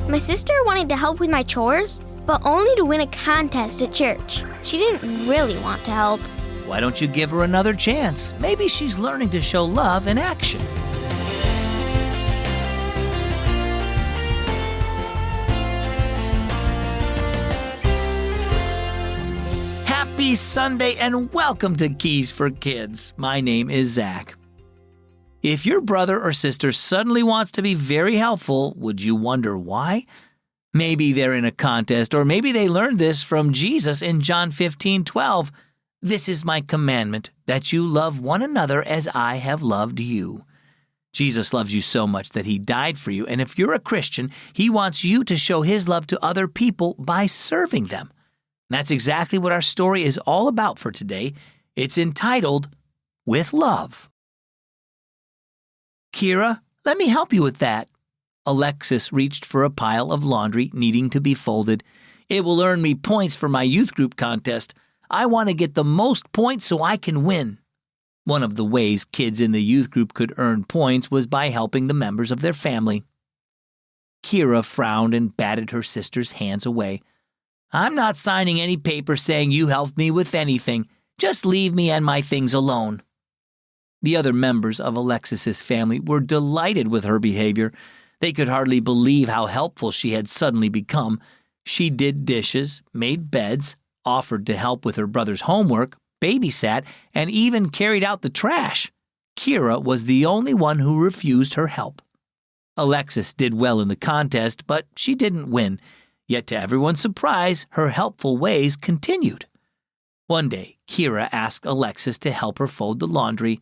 My sister wanted to help with my chores, but only to win a contest at church. She didn't really want to help. Why don't you give her another chance? Maybe she's learning to show love in action. Happy Sunday and welcome to Keys for Kids. My name is Zach. If your brother or sister suddenly wants to be very helpful, would you wonder why? Maybe they're in a contest, or maybe they learned this from Jesus in John 15:12. This is my commandment, that you love one another as I have loved you. Jesus loves you so much that he died for you, and if you're a Christian, he wants you to show his love to other people by serving them. That's exactly what our story is all about for today. It's entitled, With Love. Keira, let me help you with that. Alexis reached for a pile of laundry needing to be folded. It will earn me points for my youth group contest. I want to get the most points so I can win. One of the ways kids in the youth group could earn points was by helping the members of their family. Keira frowned and batted her sister's hands away. I'm not signing any paper saying you helped me with anything. Just leave me and my things alone. The other members of Alexis's family were delighted with her behavior. They could hardly believe how helpful she had suddenly become. She did dishes, made beds, offered to help with her brother's homework, babysat, and even carried out the trash. Keira was the only one who refused her help. Alexis did well in the contest, but she didn't win. Yet to everyone's surprise, her helpful ways continued. One day, Keira asked Alexis to help her fold the laundry.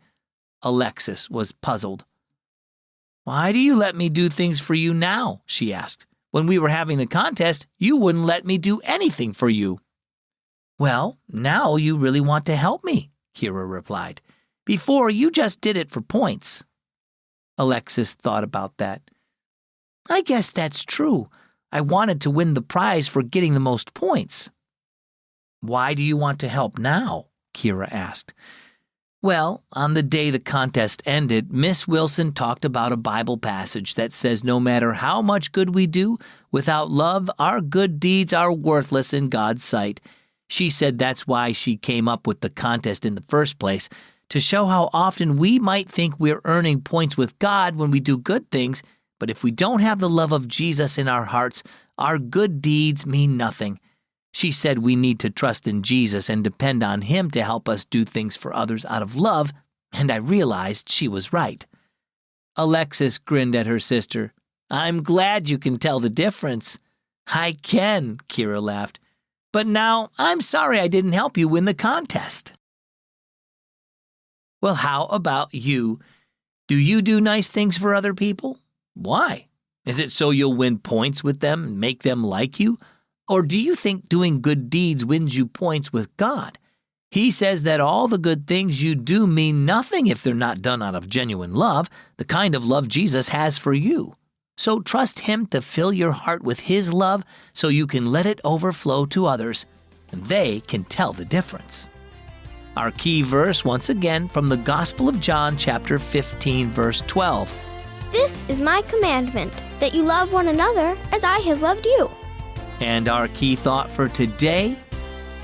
Alexis was puzzled. Why do you let me do things for you now? She asked. When we were having the contest, you wouldn't let me do anything for you. Well, now you really want to help me, Keira replied. Before, you just did it for points. Alexis thought about that. I guess that's true. I wanted to win the prize for getting the most points. Why do you want to help now? Keira asked. Well, on the day the contest ended, Miss Wilson talked about a Bible passage that says no matter how much good we do, without love, our good deeds are worthless in God's sight. She said that's why she came up with the contest in the first place, to show how often we might think we're earning points with God when we do good things, but if we don't have the love of Jesus in our hearts, our good deeds mean nothing. She said we need to trust in Jesus and depend on him to help us do things for others out of love, and I realized she was right. Alexis grinned at her sister. I'm glad you can tell the difference. I can, Keira laughed. But now I'm sorry I didn't help you win the contest. Well, how about you? Do you do nice things for other people? Why? Is it so you'll win points with them and make them like you? Or do you think doing good deeds wins you points with God? He says that all the good things you do mean nothing if they're not done out of genuine love, the kind of love Jesus has for you. So trust him to fill your heart with his love so you can let it overflow to others, and they can tell the difference. Our key verse, once again, from the Gospel of John, chapter 15, verse 12. This is my commandment, that you love one another as I have loved you. And our key thought for today,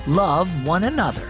love one another.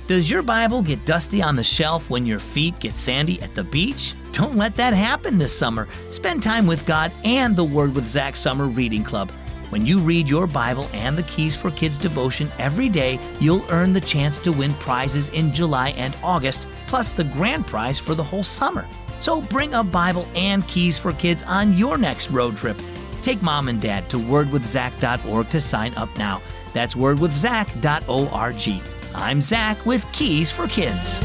Does your Bible get dusty on the shelf when your feet get sandy at the beach? Don't let that happen this summer. Spend time with God and the Word with Zach Summer Reading Club. When you read your Bible and the Keys for Kids devotion every day, you'll earn the chance to win prizes in July and August, plus the grand prize for the whole summer. So bring a Bible and Keys for Kids on your next road trip. Take Mom and Dad to wordwithzach.org to sign up now. That's wordwithzach.org. I'm Zach with Keys for Kids.